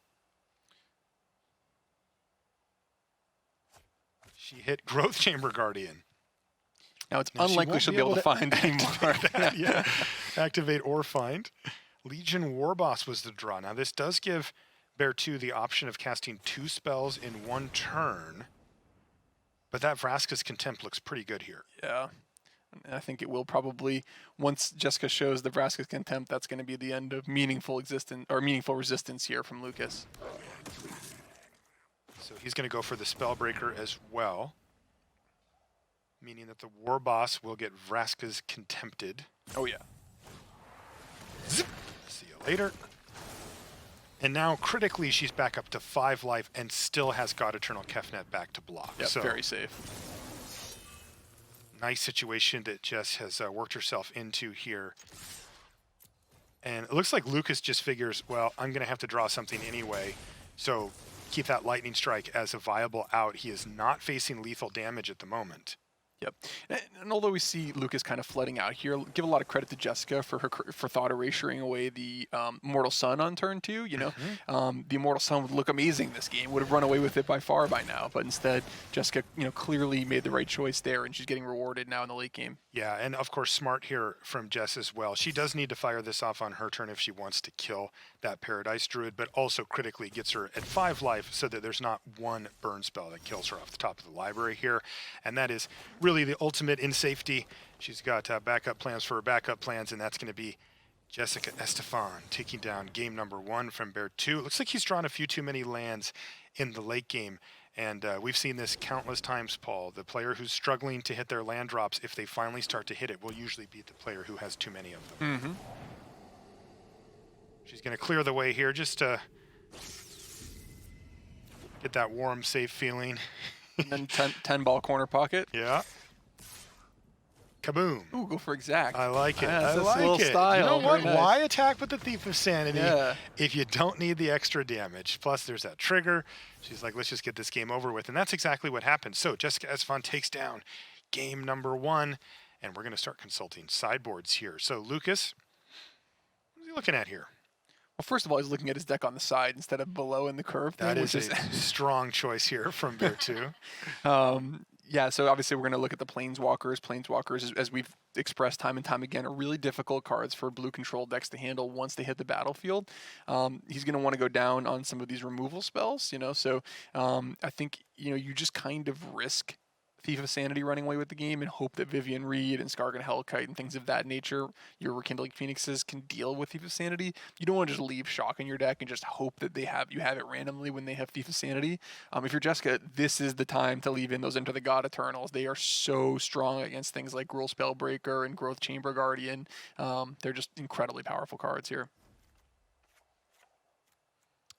She hit Growth Chamber Guardian. Now, it's unlikely she'll be able to find anymore. Yeah. Activate or find. Legion Warboss was the draw. Now, this does give Bear 2 the option of casting 2 spells in 1 turn. But that Vraska's Contempt looks pretty good here. Yeah. And I think it will probably, once Jessica shows the Vraska's Contempt, that's going to be the end of meaningful resistance here from Lucas. So he's going to go for the Spellbreaker as well, meaning that the War Boss will get Vraska's Contempted. Oh yeah. Zip. See you later. And now, critically, she's back up to 5 life and still has God Eternal Kefnet back to block. Yep, so very safe. Nice situation that Jess has worked herself into here. And it looks like Lucas just figures, well, I'm going to have to draw something anyway. So keep that Lightning Strike as a viable out. He is not facing lethal damage at the moment. Yep. And although we see Lucas kind of flooding out here, give a lot of credit to Jessica for thought erasuring away the Immortal Sun on turn 2. You know, the Immortal Sun would look amazing this game. Would have run away with it by far by now. But instead, Jessica, clearly made the right choice there, and she's getting rewarded now in the late game. Yeah, and of course, smart here from Jess as well. She does need to fire this off on her turn if she wants to kill that Paradise Druid, but also critically gets her at 5 life so that there's not one burn spell that kills her off the top of the library here. And that is really the ultimate in safety. She's got backup plans for her backup plans, and that's going to be Jessica Estefan taking down game number 1 from Bear 2. It looks like he's drawn a few too many lands in the late game. And we've seen this countless times, Paul. The player who's struggling to hit their land drops, if they finally start to hit it, will usually beat the player who has too many of them. She's going to clear the way here just to get that warm, safe feeling. And then 10 ball corner pocket. Yeah. Kaboom. Ooh, go for exact. I like it. Yeah, I like little it. style. You know what? Very nice. Why attack with the Thief of Sanity Yeah. if you don't need the extra damage? Plus, there's that trigger. She's like, let's just get this game over with. And that's exactly what happened. So Jessica Estefan takes down game number 1. And we're going to start consulting sideboards here. So Lucas, what is he looking at here? Well, first of all, he's looking at his deck on the side instead of below in the curve. That thing, is which a strong choice here from Bear 2. Yeah, so obviously we're going to look at the Planeswalkers. Planeswalkers, as we've expressed time and time again, are really difficult cards for blue control decks to handle once they hit the battlefield. He's going to want to go down on some of these removal spells, so I think, you just kind of risk Thief of Sanity running away with the game and hope that Vivian Reed and Skargan Hellkite and things of that nature, your Rekindling Phoenixes, can deal with Thief of Sanity. You don't want to just leave Shock in your deck and just hope that you have it randomly when they have Thief of Sanity. If you're Jessica, this is the time to leave in those Enter the God Eternals. They are so strong against things like Gruul Spellbreaker and Growth Chamber Guardian. They're just incredibly powerful cards here.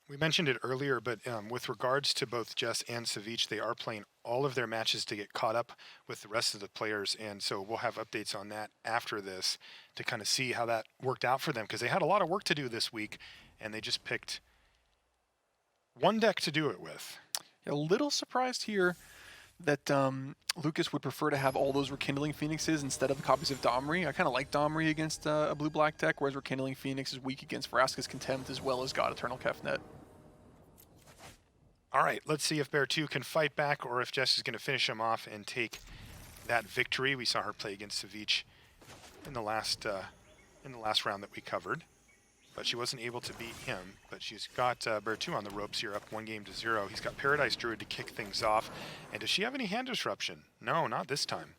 We mentioned it earlier, but with regards to both Jess and Savjz, they are playing all of their matches to get caught up with the rest of the players, and so we'll have updates on that after this to kind of see how that worked out for them, because they had a lot of work to do this week, and they just picked one deck to do it with. A little surprised here that Lucas would prefer to have all those Rekindling Phoenixes instead of the copies of Domri. I kind of like Domri against a blue-black deck, whereas Rekindling Phoenix is weak against Vraska's Contempt as well as God Eternal Kefnet. All right, let's see if Bear 2 can fight back or if Jess is going to finish him off and take that victory. We saw her play against Savjz in the last round that we covered, but she wasn't able to beat him. But she's got Bear 2 on the ropes here, up 1-0. He's got Paradise Druid to kick things off. And does she have any hand disruption? No, not this time.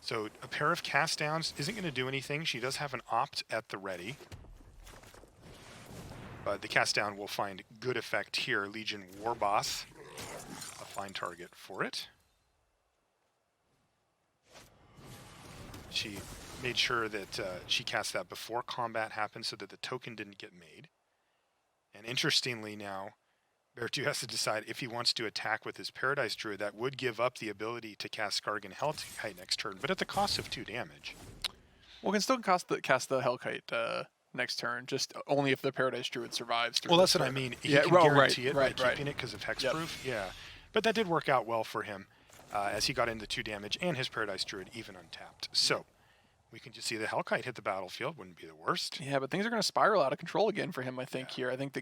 So a pair of cast downs isn't going to do anything. She does have an opt at the ready. But the cast down will find good effect here. Legion Warboss, a fine target for it. She made sure that she cast that before combat happened so that the token didn't get made. And interestingly now, Bear 2 has to decide if he wants to attack with his Paradise Druid. That would give up the ability to cast Skargan Hellkite next turn, but at the cost of 2 damage. Well, it can still cast the Hellkite next turn, just only if the Paradise Druid survives. Well, that's what I mean. He can guarantee it by keeping it because of hexproof. Yeah, but that did work out well for him as he got into 2 damage and his Paradise Druid even untapped. So we can just see the Hellkite hit the battlefield. Wouldn't be the worst. Yeah, but things are going to spiral out of control again for him, I think, here. I think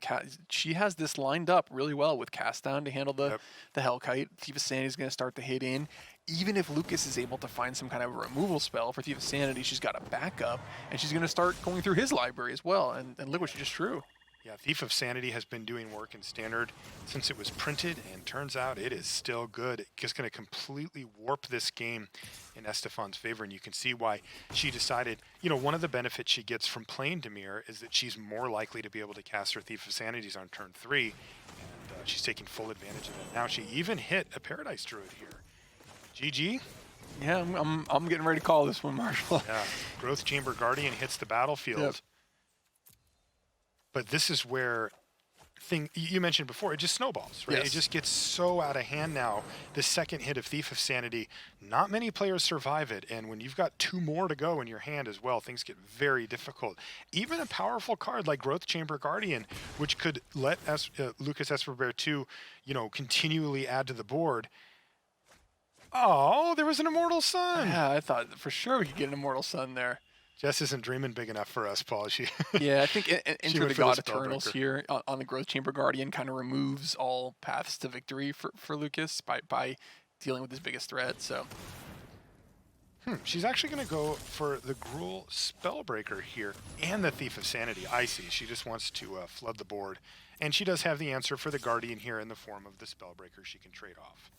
she has this lined up really well with cast down to handle the Hellkite. Thief of Sanity is going to start to hit in. Even if Lucas is able to find some kind of removal spell for Thief of Sanity, she's got a backup, and she's going to start going through his library as well. And look what she just drew. Yeah, Thief of Sanity has been doing work in Standard since it was printed, and turns out it is still good. It's just going to completely warp this game in Estefan's favor, and you can see why she decided, one of the benefits she gets from playing Dimir is that she's more likely to be able to cast her Thief of Sanities on turn 3, and she's taking full advantage of it. Now she even hit a Paradise Druid here. GG. Yeah, I'm getting ready to call this one, Marshall. Yeah, Growth Chamber Guardian hits the battlefield. Yep. But this is where you mentioned before, it just snowballs, right? Yes. It just gets so out of hand now. The second hit of Thief of Sanity, not many players survive it, and when you've got 2 more to go in your hand as well, things get very difficult. Even a powerful card like Growth Chamber Guardian, which could let Lucas Esperbear 2, continually add to the board. Oh, there was an Immortal Sun. Yeah, I thought for sure we could get an Immortal Sun there. Jess isn't dreaming big enough for us, Paul. Yeah, I think Enter the God Eternals Spellbreaker here on the Growth Chamber Guardian kind of removes all paths to victory for Lucas by dealing with his biggest threat. So she's actually going to go for the Gruul Spellbreaker here and the Thief of Sanity. I see. She just wants to flood the board. And she does have the answer for the Guardian here in the form of the Spellbreaker she can trade off.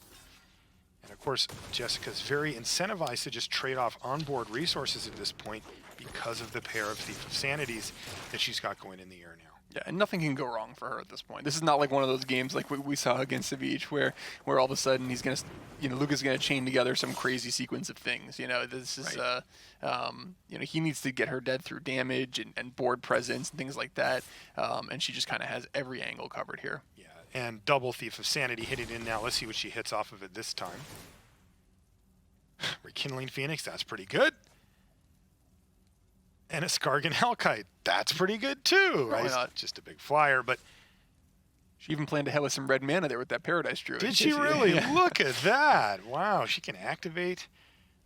And of course, Jessica's very incentivized to just trade off onboard resources at this point because of the pair of Thief of Sanities that she's got going in the air now. yeah, and nothing can go wrong for her at this point. This is not like one of those games like we saw against Savjz where all of a sudden he's gonna, Lucas is gonna chain together some crazy sequence of things. This is Right. he needs to get her dead through damage and board presence and things like that. And she just kind of has every angle covered here. Yeah, and double Thief of Sanity hitting in now. Let's see what she hits off of it this time. Rekindling Phoenix, that's pretty good. And a Skargan Hellkite, that's pretty good too, right? Why not? Just a big flyer, but She even planned to hit with some red mana there with that Paradise Druid. did she really? Yeah. Look at that. Wow, she can activate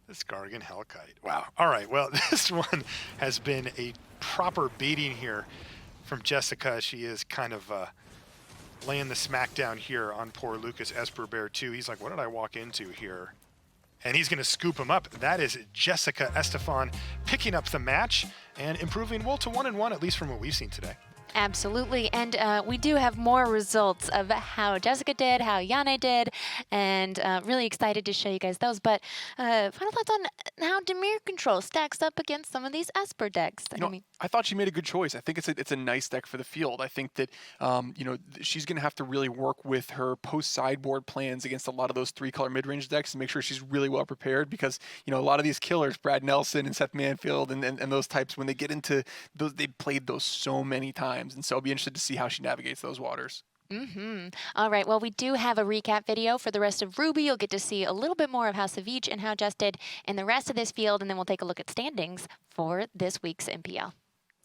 the Skargan Hellkite. Wow. All right, well, this one has been a proper beating here from Jessica. She is kind of laying the smackdown here on poor Lucas Esperbear too. He's like, what did I walk into here? And he's going to scoop him up. That is Jessica Estefan picking up the match and improving, well, to 1-1, at least from what we've seen today. Absolutely, and we do have more results of how Jessica did, how Yane did, and really excited to show you guys those. But final thoughts on how Dimir Control stacks up against some of these Esper decks. I thought she made a good choice. I think it's a nice deck for the field. I think that she's going to have to really work with her post sideboard plans against a lot of those 3-color mid-range decks and make sure she's really well prepared because a lot of these killers, Brad Nelson and Seth Manfield and those types, when they get into those, they played those so many times, and so I'll be interested to see how she navigates those waters. All right, well, we do have a recap video for the rest of Ruby. You'll get to see a little bit more of how Savjz and how Jess did in the rest of this field, and then we'll take a look at standings for this week's MPL.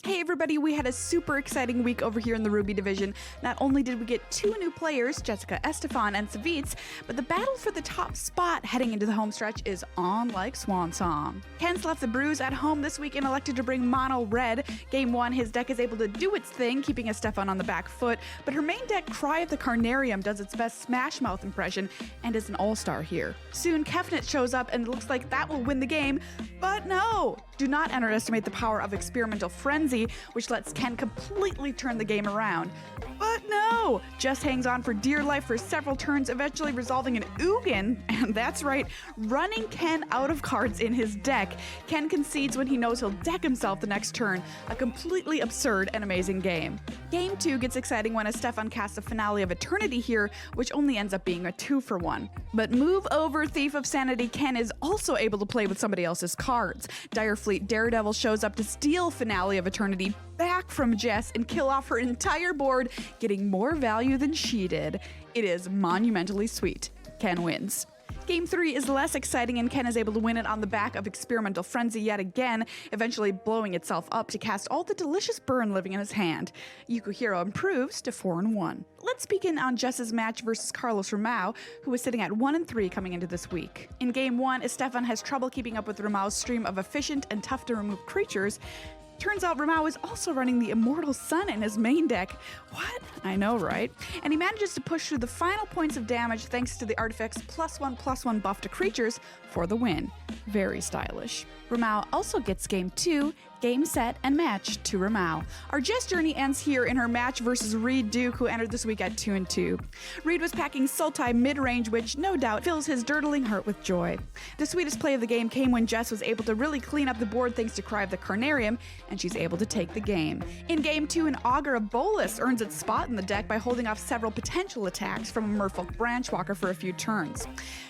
Hey everybody, we had a super exciting week over here in the Ruby division. Not only did we get 2 new players, Jessica Estefan and Savjz, but the battle for the top spot heading into the home stretch is on like swan song. Ken's left the Bruise at home this week and elected to bring mono red. Game 1, his deck is able to do its thing, keeping Estefan on the back foot, but her main deck, Cry of the Carnarium, does its best Smash Mouth impression and is an all-star here. Soon, Kefnet shows up and it looks like that will win the game, but no! Do not underestimate the power of Experimental Frenzy, which lets Ken completely turn the game around. But no! Just hangs on for dear life for several turns, eventually resolving an Ugin, and that's right, running Ken out of cards in his deck. Ken concedes when he knows he'll deck himself the next turn. A completely absurd and amazing game. Game 2 gets exciting when Estefan casts a Finale of Eternity here, which only ends up being a 2-for-1. But move over, Thief of Sanity Ken is also able to play with somebody else's cards. Direfleet Daredevil shows up to steal Finale of Eternity back from Jess and kill off her entire board, getting more value than she did. It is monumentally sweet. Ken wins. Game 3 is less exciting and Ken is able to win it on the back of Experimental Frenzy yet again, eventually blowing itself up to cast all the delicious burn living in his hand. Yukihiro improves to 4-1. Let's begin on Jess's match versus Carlos Ramau, who is sitting at 1-3 coming into this week. In Game 1, Estefan has trouble keeping up with Ramau's stream of efficient and tough to remove creatures. Turns out Ramau is also running the Immortal Sun in his main deck. What? I know, right? And he manages to push through the final points of damage thanks to the artifact's +1/+1 buff to creatures for the win. Very stylish. Ramau also gets Game 2 Game, set, and match to Ramao. Our Jess journey ends here in her match versus Reed Duke, who entered this week at 2-2. Reed was packing Sultai mid-range, which no doubt fills his dirtling heart with joy. The sweetest play of the game came when Jess was able to really clean up the board thanks to Cry of the Carnarium, and she's able to take the game. In Game 2, an Augur of Bolus earns its spot in the deck by holding off several potential attacks from a Merfolk Branchwalker for a few turns.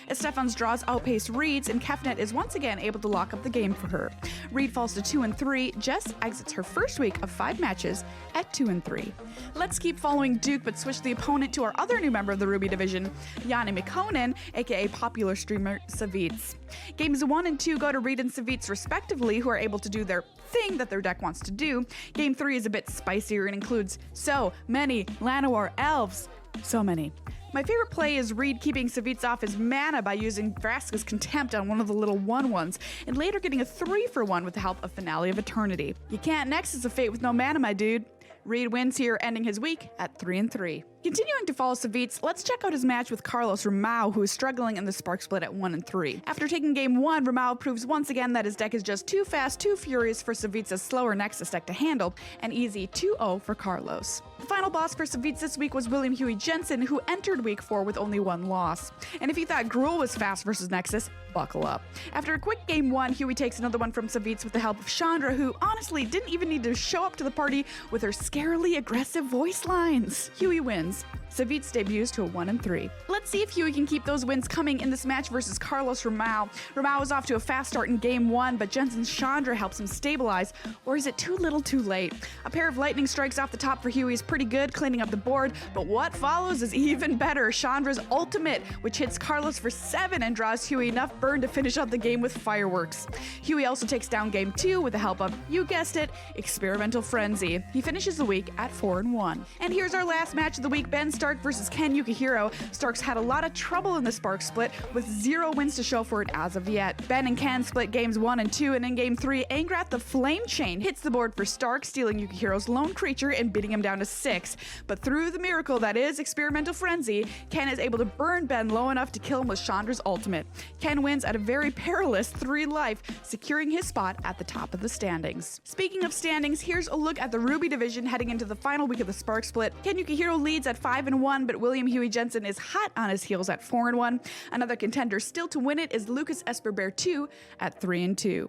Estefan's draws outpace Reed's, and Kefnet is once again able to lock up the game for her. Reed falls to 2-3. Jess exits her first week of 5 matches at 2-3. Let's keep following Duke, but switch the opponent to our other new member of the Ruby division, Yanni Mikkonen, aka popular streamer Savjz. Games 1 and 2 go to Reed and Savjz respectively, who are able to do their thing that their deck wants to do. Game 3 is a bit spicier and includes so many Llanowar elves. So many. My favorite play is Reed keeping Savjz off his mana by using Vraska's Contempt on one of the little 1/1s, and later getting a 3-for-1 with the help of Finale of Eternity. You can't Nexus a Fate with no mana, my dude. Reed wins here, ending his week at 3-3. Continuing to follow Savjz, let's check out his match with Carlos Ramao, who is struggling in the Spark Split at 1-3. After taking Game 1, Ramao proves once again that his deck is just too fast, too furious for Savjz's slower Nexus deck to handle, an easy 2-0 for Carlos. The final boss for Savjz this week was William Huey Jensen, who entered Week 4 with only 1 loss. And if you thought Gruul was fast versus Nexus, buckle up. After a quick Game 1, Huey takes another one from Savjz with the help of Chandra, who honestly didn't even need to show up to the party with her scarily aggressive voice lines. Huey wins. Savjz debuts to a 1-3. Let's see if Huey can keep those wins coming in this match versus Carlos Ramao. Ramao is off to a fast start in Game 1, but Jensen's Chandra helps him stabilize, or is it too little too late? A pair of lightning strikes off the top for Huey is pretty good, cleaning up the board, but what follows is even better. Chandra's ultimate, which hits Carlos for 7 and draws Huey enough burn to finish out the game with fireworks. Huey also takes down Game 2 with the help of, you guessed it, Experimental Frenzy. He finishes the week at 4-1. And here's our last match of the week, Ben Stark versus Ken Yukihiro. Stark's had a lot of trouble in the Spark Split, with 0 wins to show for it as of yet. Ben and Ken split games 1 and 2, and in Game 3, Angrath the Flame Chain hits the board for Stark, stealing Yukihiro's lone creature and beating him down to 6. But through the miracle that is Experimental Frenzy, Ken is able to burn Ben low enough to kill him with Chandra's ultimate. Ken wins at a very perilous 3 life, securing his spot at the top of the standings. Speaking of standings, here's a look at the Ruby division heading into the final week of the Spark Split. Ken Yukihiro leads at 5-1, but William Huey Jensen is hot on his heels at 4-1. Another contender still to win it is Lucas Esperbear 2 at 3-2.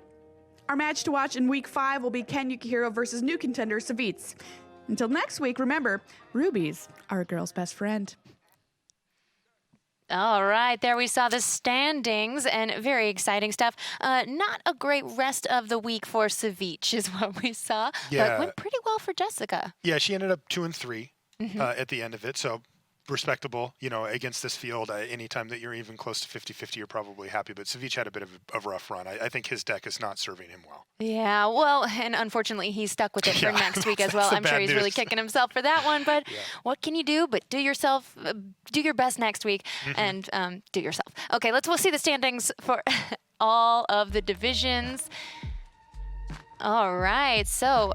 Our match to watch in Week 5 will be Ken Yukihiro versus new contender Savjz. Until next week, remember, rubies are a girl's best friend. All right, there we saw the standings and very exciting stuff. Not a great rest of the week for Savjz is what we saw, but went pretty well for Jessica. Yeah, she ended up 2-3 at the end of it, so respectable, against this field. Anytime that you're even close to 50-50, you're probably happy. But Savjz had a bit of a rough run. I think his deck is not serving him well. Yeah, well, and unfortunately, he's stuck with it for next week as well. I'm sure he's really kicking himself for that one. But what can you do? But do your best next week and do yourself. Okay, we'll see the standings for all of the divisions. All right, so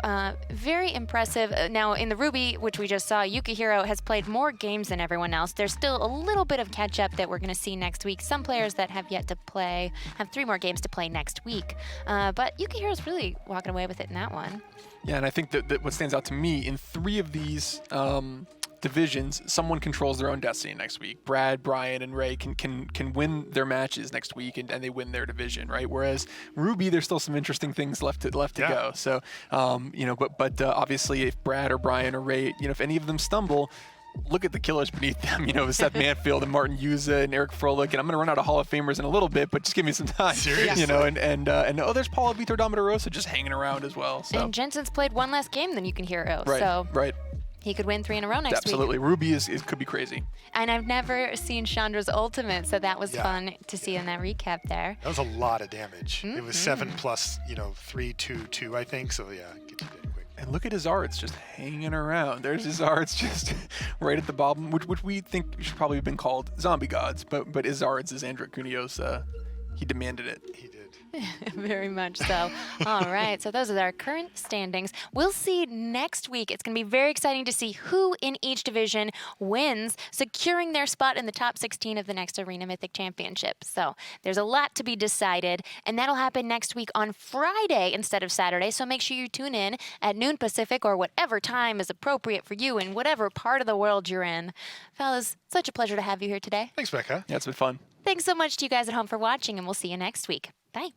very impressive. Now, in the Ruby, which we just saw, Yukihiro has played more games than everyone else. There's still a little bit of catch-up that we're going to see next week. Some players that have yet to play have 3 more games to play next week. But Yukihiro's really walking away with it in that one. Yeah, and I think that what stands out to me, in 3 of these divisions, someone controls their own destiny next week. Brad, Brian, and Ray can win their matches next week, and they win their division, right? Whereas Ruby, there's still some interesting things left to go. So, but obviously, if Brad or Brian or Ray, if any of them stumble, look at the killers beneath them, Seth Manfield and Martin Yuza and Eric Froelich, and I'm going to run out of Hall of Famers in a little bit, but just give me some time. Seriously. And there's Paulo Vitor Damarosa just hanging around as well. So. And Jensen's played 1 less game than Yukihiro, right, so right. He could win 3 in a row next week. Absolutely. Ruby could be crazy. And I've never seen Chandra's ultimate, so that was fun to see in that recap there. That was a lot of damage. It was 7 plus, 3, 2, 2, I think. So, yeah, get you dead quick. And look at his arts just hanging around. There's his arts just right at the bottom, which we think should probably have been called Zombie Gods, but his arts is Andric Cunio's He demanded it. He did. Very much so. All right, so those are our current standings. We'll see next week. It's going to be very exciting to see who in each division wins, securing their spot in the top 16 of the next Arena Mythic Championship. So there's a lot to be decided, and that'll happen next week on Friday instead of Saturday. So make sure you tune in at noon Pacific or whatever time is appropriate for you in whatever part of the world you're in. Fellas, such a pleasure to have you here today. Thanks, Becca. Yeah, it's been fun. Thanks so much to you guys at home for watching, and we'll see you next week. Bye.